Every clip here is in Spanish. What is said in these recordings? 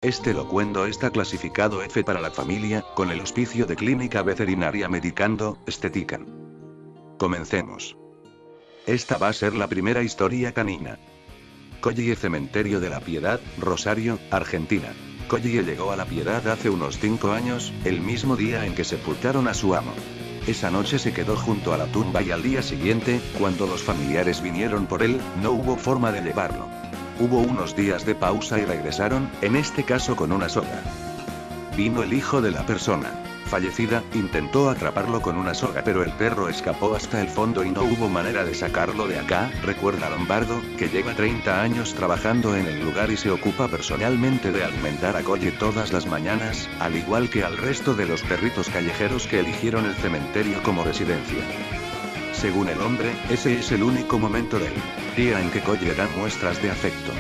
Este locuendo está clasificado F para la familia, con el auspicio de Clínica Veterinaria Medicando, Estetican. Comencemos. Esta va a ser la primera historia canina. Collie Cementerio de la Piedad, Rosario, Argentina. Collie llegó a La Piedad hace unos 5 años, el mismo día en que sepultaron a su amo. Esa noche se quedó junto a la tumba y al día siguiente, cuando los familiares vinieron por él, no hubo forma de llevarlo. Hubo unos días de pausa y regresaron, en este caso con una soga. Vino el hijo de la persona fallecida, intentó atraparlo con una soga pero el perro escapó hasta el fondo y no hubo manera de sacarlo de acá, recuerda Lombardo, que lleva 30 años trabajando en el lugar y se ocupa personalmente de alimentar a Collie todas las mañanas, al igual que al resto de los perritos callejeros que eligieron el cementerio como residencia. Según el hombre, ese es el único momento del día en que Collie da muestras de afecto.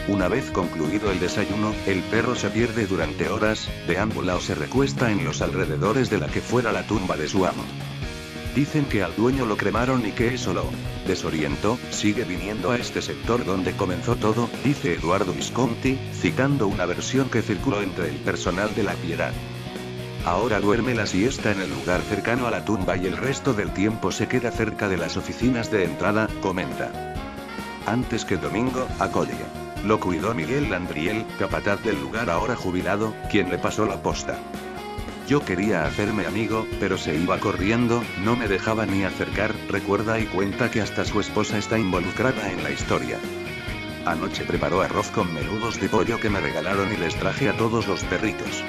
Una vez concluido el desayuno, el perro se pierde durante horas, deambula o se recuesta en los alrededores de la que fuera la tumba de su amo. Dicen que al dueño lo cremaron y que eso lo desorientó. Sigue viniendo a este sector donde comenzó todo, dice Eduardo Visconti, citando una versión que circuló entre el personal de La Piedad. Ahora duerme la siesta en el lugar cercano a la tumba y el resto del tiempo se queda cerca de las oficinas de entrada, comenta. Antes que domingo, a Collie lo cuidó Miguel Landriel, capataz del lugar ahora jubilado, quien le pasó la posta. Yo quería hacerme amigo, pero se iba corriendo, no me dejaba ni acercar, recuerda y cuenta que hasta su esposa está involucrada en la historia. Anoche preparó arroz con menudos de pollo que me regalaron y les traje a todos los perritos.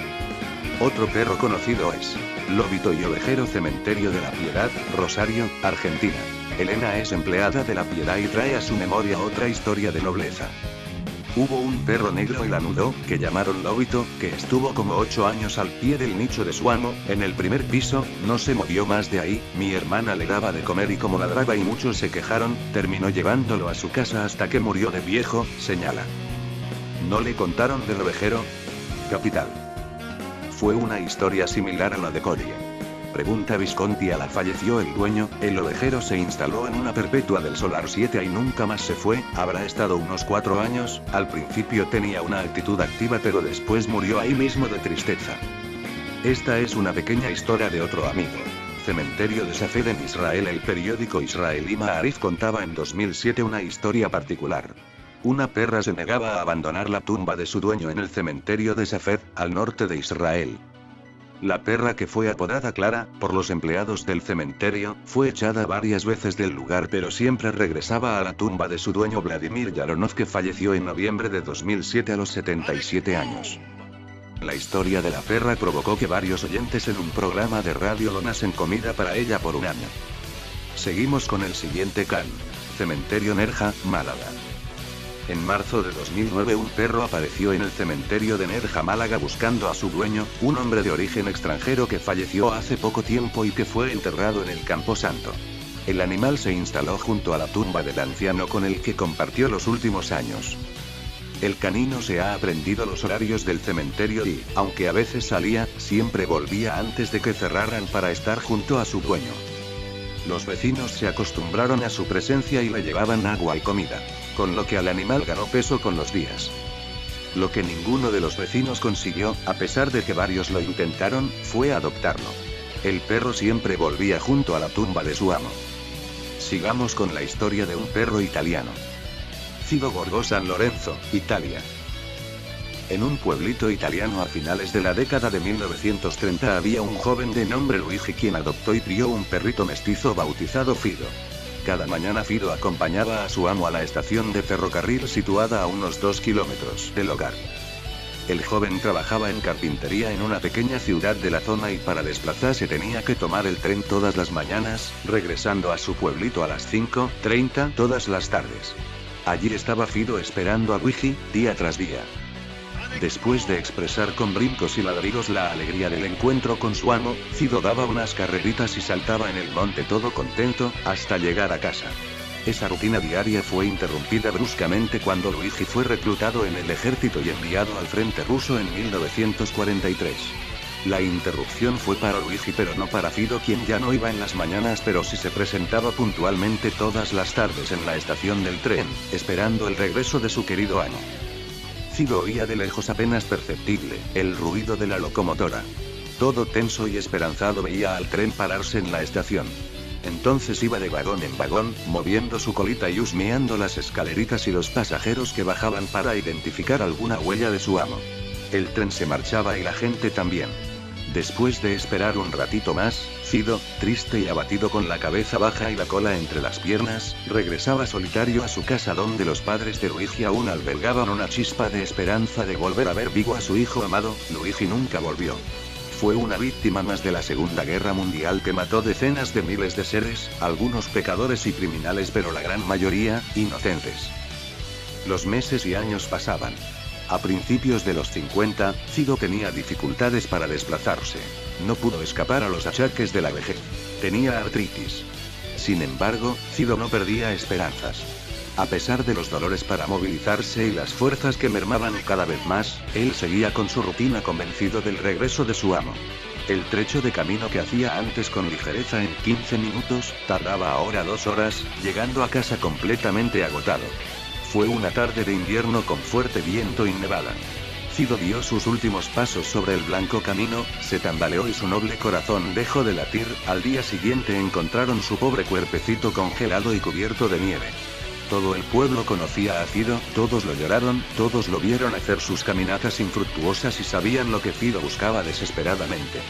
Otro perro conocido es Lobito y Ovejero Cementerio de la Piedad, Rosario, Argentina. Elena es empleada de La Piedad y trae a su memoria otra historia de nobleza. Hubo un perro negro y lanudo, que llamaron Lobito, que estuvo como 8 años al pie del nicho de su amo, en el primer piso, no se movió más de ahí, mi hermana le daba de comer y como ladraba y muchos se quejaron, terminó llevándolo a su casa hasta que murió de viejo, señala. ¿No le contaron del ovejero? Capital. ¿Fue una historia similar a la de Collie? Pregunta Visconti. Falleció el dueño, el ovejero se instaló en una perpetua del Solar 7 y nunca más se fue, habrá estado unos 4 años, al principio tenía una actitud activa pero después murió ahí mismo de tristeza. Esta es una pequeña historia de otro amigo. Cementerio de Safed en Israel. El periódico israelí Ma'arif contaba en 2007 una historia particular. Una perra se negaba a abandonar la tumba de su dueño en el cementerio de Safed, al norte de Israel. La perra, que fue apodada Clara, por los empleados del cementerio, fue echada varias veces del lugar pero siempre regresaba a la tumba de su dueño Vladimir Yaronov, que falleció en noviembre de 2007 a los 77 años. La historia de la perra provocó que varios oyentes en un programa de radio donasen comida para ella por un año. Seguimos con el siguiente can. Cementerio Nerja, Málaga. En marzo de 2009 un perro apareció en el cementerio de Nerja, Málaga, buscando a su dueño, un hombre de origen extranjero que falleció hace poco tiempo y que fue enterrado en el Camposanto. El animal se instaló junto a la tumba del anciano con el que compartió los últimos años. El canino se ha aprendido los horarios del cementerio y, aunque a veces salía, siempre volvía antes de que cerraran para estar junto a su dueño. Los vecinos se acostumbraron a su presencia y le llevaban agua y comida, con lo que al animal ganó peso con los días. Lo que ninguno de los vecinos consiguió, a pesar de que varios lo intentaron, fue adoptarlo. El perro siempre volvía junto a la tumba de su amo. Sigamos con la historia de un perro italiano. Cido Borgo, San Lorenzo, Italia. En un pueblito italiano a finales de la década de 1930 había un joven de nombre Luigi quien adoptó y crió un perrito mestizo bautizado Fido. Cada mañana Fido acompañaba a su amo a la estación de ferrocarril situada a unos 2 kilómetros del hogar. El joven trabajaba en carpintería en una pequeña ciudad de la zona y para desplazarse tenía que tomar el tren todas las mañanas, regresando a su pueblito a las 5:30 todas las tardes. Allí estaba Fido esperando a Luigi, día tras día. Después de expresar con brincos y ladridos la alegría del encuentro con su amo, Fido daba unas carreritas y saltaba en el monte todo contento, hasta llegar a casa. Esa rutina diaria fue interrumpida bruscamente cuando Luigi fue reclutado en el ejército y enviado al frente ruso en 1943. La interrupción fue para Luigi pero no para Fido, quien ya no iba en las mañanas pero sí se presentaba puntualmente todas las tardes en la estación del tren, esperando el regreso de su querido amo. Cido oía de lejos apenas perceptible el ruido de la locomotora. Todo tenso y esperanzado veía al tren pararse en la estación. Entonces iba de vagón en vagón, moviendo su colita y husmeando las escaleritas y los pasajeros que bajaban para identificar alguna huella de su amo. El tren se marchaba y la gente también. Después de esperar un ratito más, Cido, triste y abatido con la cabeza baja y la cola entre las piernas, regresaba solitario a su casa donde los padres de Luigi aún albergaban una chispa de esperanza de volver a ver vivo a su hijo amado. Luigi nunca volvió. Fue una víctima más de la Segunda Guerra Mundial que mató decenas de miles de seres, algunos pecadores y criminales pero la gran mayoría, inocentes. Los meses y años pasaban. A principios de los 50, Cido tenía dificultades para desplazarse. No pudo escapar a los achaques de la vejez. Tenía artritis. Sin embargo, Cido no perdía esperanzas. A pesar de los dolores para movilizarse y las fuerzas que mermaban cada vez más, él seguía con su rutina convencido del regreso de su amo. El trecho de camino que hacía antes con ligereza en 15 minutos, tardaba ahora 2 horas, llegando a casa completamente agotado. Fue una tarde de invierno con fuerte viento y nevada. Cido dio sus últimos pasos sobre el blanco camino, se tambaleó y su noble corazón dejó de latir. Al día siguiente encontraron su pobre cuerpecito congelado y cubierto de nieve. Todo el pueblo conocía a Cido, todos lo lloraron, todos lo vieron hacer sus caminatas infructuosas y sabían lo que Cido buscaba desesperadamente.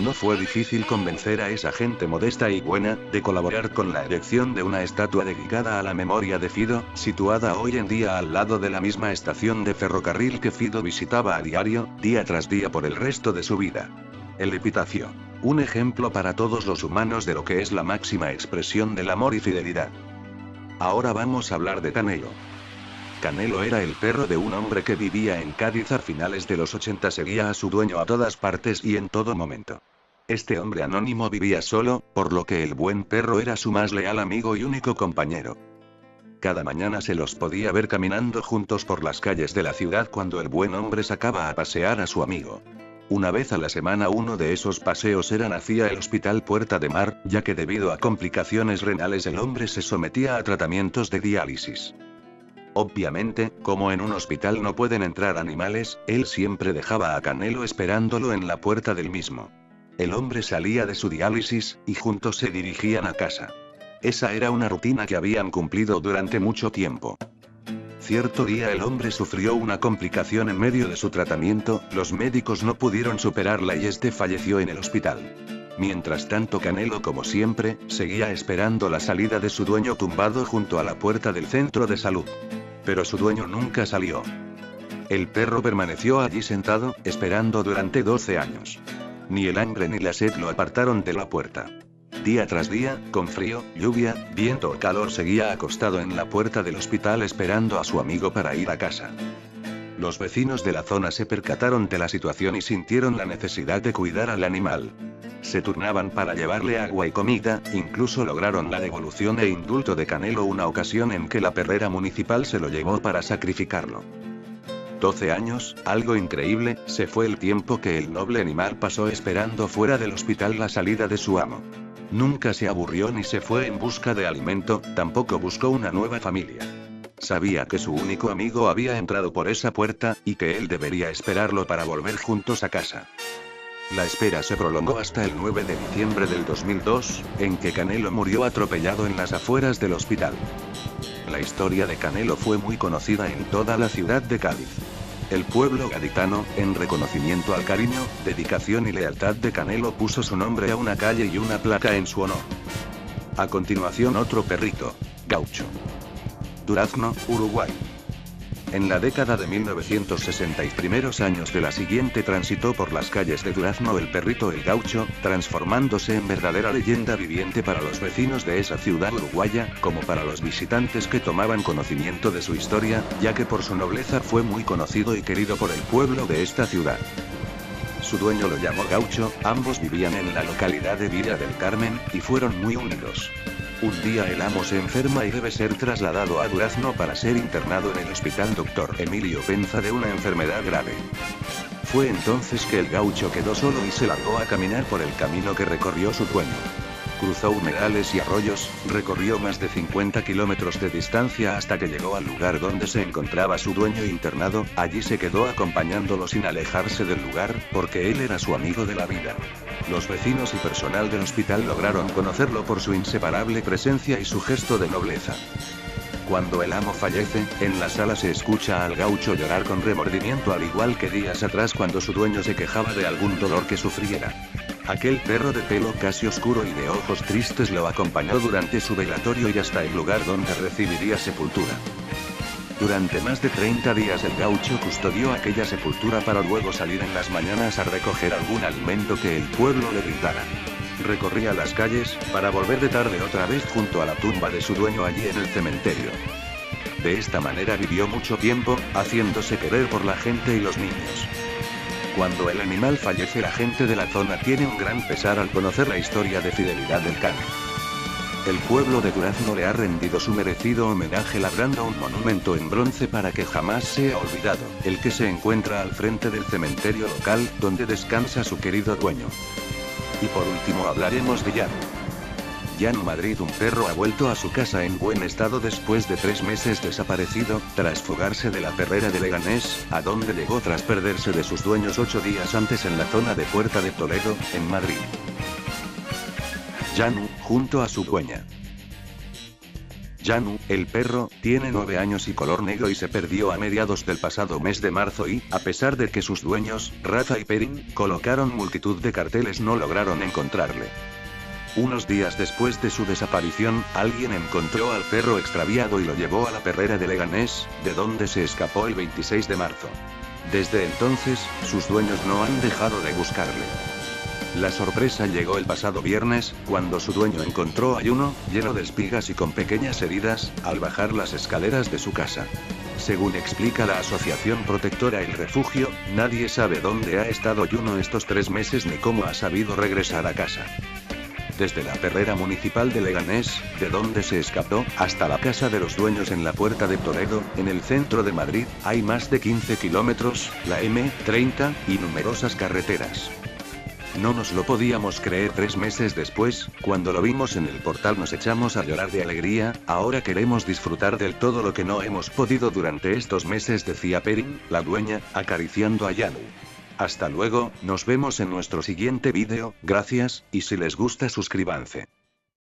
No fue difícil convencer a esa gente modesta y buena, de colaborar con la erección de una estatua dedicada a la memoria de Cido, situada hoy en día al lado de la misma estación de ferrocarril que Cido visitaba a diario, día tras día por el resto de su vida. El epitafio. Un ejemplo para todos los humanos de lo que es la máxima expresión del amor y fidelidad. Ahora vamos a hablar de Canelo. Canelo era el perro de un hombre que vivía en Cádiz a finales de los 80. Seguía a su dueño a todas partes y en todo momento. Este hombre anónimo vivía solo, por lo que el buen perro era su más leal amigo y único compañero. Cada mañana se los podía ver caminando juntos por las calles de la ciudad cuando el buen hombre sacaba a pasear a su amigo. Una vez a la semana uno de esos paseos eran hacia el hospital Puerta de Mar, ya que debido a complicaciones renales el hombre se sometía a tratamientos de diálisis. Obviamente, como en un hospital no pueden entrar animales, él siempre dejaba a Canelo esperándolo en la puerta del mismo. El hombre salía de su diálisis, y juntos se dirigían a casa. Esa era una rutina que habían cumplido durante mucho tiempo. Cierto día el hombre sufrió una complicación en medio de su tratamiento, los médicos no pudieron superarla y este falleció en el hospital. Mientras tanto Canelo, como siempre, seguía esperando la salida de su dueño tumbado junto a la puerta del centro de salud. Pero su dueño nunca salió. El perro permaneció allí sentado, esperando durante 12 años. Ni el hambre ni la sed lo apartaron de la puerta. Día tras día, con frío, lluvia, viento o calor, seguía acostado en la puerta del hospital esperando a su amigo para ir a casa. Los vecinos de la zona se percataron de la situación y sintieron la necesidad de cuidar al animal. Se turnaban para llevarle agua y comida, incluso lograron la devolución e indulto de Canelo una ocasión en que la perrera municipal se lo llevó para sacrificarlo. 12 años, algo increíble, se fue el tiempo que el noble animal pasó esperando fuera del hospital la salida de su amo. Nunca se aburrió ni se fue en busca de alimento, tampoco buscó una nueva familia. Sabía que su único amigo había entrado por esa puerta, y que él debería esperarlo para volver juntos a casa. La espera se prolongó hasta el 9 de diciembre del 2002, en que Canelo murió atropellado en las afueras del hospital. La historia de Canelo fue muy conocida en toda la ciudad de Cádiz. El pueblo gaditano, en reconocimiento al cariño, dedicación y lealtad de Canelo, puso su nombre a una calle y una placa en su honor. A continuación otro perrito, Gaucho. Durazno, Uruguay. En la década de 1960 y primeros años de la siguiente transitó por las calles de Durazno el perrito El Gaucho, transformándose en verdadera leyenda viviente para los vecinos de esa ciudad uruguaya, como para los visitantes que tomaban conocimiento de su historia, ya que por su nobleza fue muy conocido y querido por el pueblo de esta ciudad. Su dueño lo llamó Gaucho, ambos vivían en la localidad de Villa del Carmen, y fueron muy unidos. Un día el amo se enferma y debe ser trasladado a Durazno para ser internado en el hospital Dr. Emilio Penza de una enfermedad grave. Fue entonces que el Gaucho quedó solo y se largó a caminar por el camino que recorrió su dueño. Cruzó humedales y arroyos, recorrió más de 50 kilómetros de distancia hasta que llegó al lugar donde se encontraba su dueño internado. Allí se quedó acompañándolo sin alejarse del lugar, porque él era su amigo de la vida. Los vecinos y personal del hospital lograron conocerlo por su inseparable presencia y su gesto de nobleza. Cuando el amo fallece, en la sala se escucha al gaucho llorar con remordimiento, al igual que días atrás cuando su dueño se quejaba de algún dolor que sufriera. Aquel perro de pelo casi oscuro y de ojos tristes lo acompañó durante su velatorio y hasta el lugar donde recibiría sepultura. Durante más de 30 días el gaucho custodió aquella sepultura para luego salir en las mañanas a recoger algún alimento que el pueblo le brindara. Recorría las calles, para volver de tarde otra vez junto a la tumba de su dueño allí en el cementerio. De esta manera vivió mucho tiempo, haciéndose querer por la gente y los niños. Cuando el animal fallece, la gente de la zona tiene un gran pesar al conocer la historia de fidelidad del can. El pueblo de Durazno le ha rendido su merecido homenaje labrando un monumento en bronce para que jamás sea olvidado, el que se encuentra al frente del cementerio local, donde descansa su querido dueño. Y por último hablaremos de Yanu. Yanu Madrid, un perro, ha vuelto a su casa en buen estado después de 3 meses desaparecido, tras fugarse de la perrera de Leganés, a donde llegó tras perderse de sus dueños 8 días antes en la zona de Puerta de Toledo, en Madrid. Yanu, junto a su dueña. Yanu, el perro, tiene 9 años y color negro y se perdió a mediados del pasado mes de marzo y, a pesar de que sus dueños, Rafa y Perin, colocaron multitud de carteles, no lograron encontrarle. Unos días después de su desaparición, alguien encontró al perro extraviado y lo llevó a la perrera de Leganés, de donde se escapó el 26 de marzo. Desde entonces, sus dueños no han dejado de buscarle. La sorpresa llegó el pasado viernes, cuando su dueño encontró a Yunu, lleno de espigas y con pequeñas heridas, al bajar las escaleras de su casa. Según explica la Asociación Protectora El Refugio, nadie sabe dónde ha estado Yunu estos 3 meses ni cómo ha sabido regresar a casa. Desde la perrera municipal de Leganés, de donde se escapó, hasta la casa de los dueños en la Puerta de Toledo, en el centro de Madrid, hay más de 15 kilómetros, la M30, y numerosas carreteras. No nos lo podíamos creer 3 meses después, cuando lo vimos en el portal nos echamos a llorar de alegría. Ahora queremos disfrutar del todo lo que no hemos podido durante estos meses, decía Perin, la dueña, acariciando a Yanu. Hasta luego, nos vemos en nuestro siguiente vídeo, gracias, y si les gusta suscríbanse.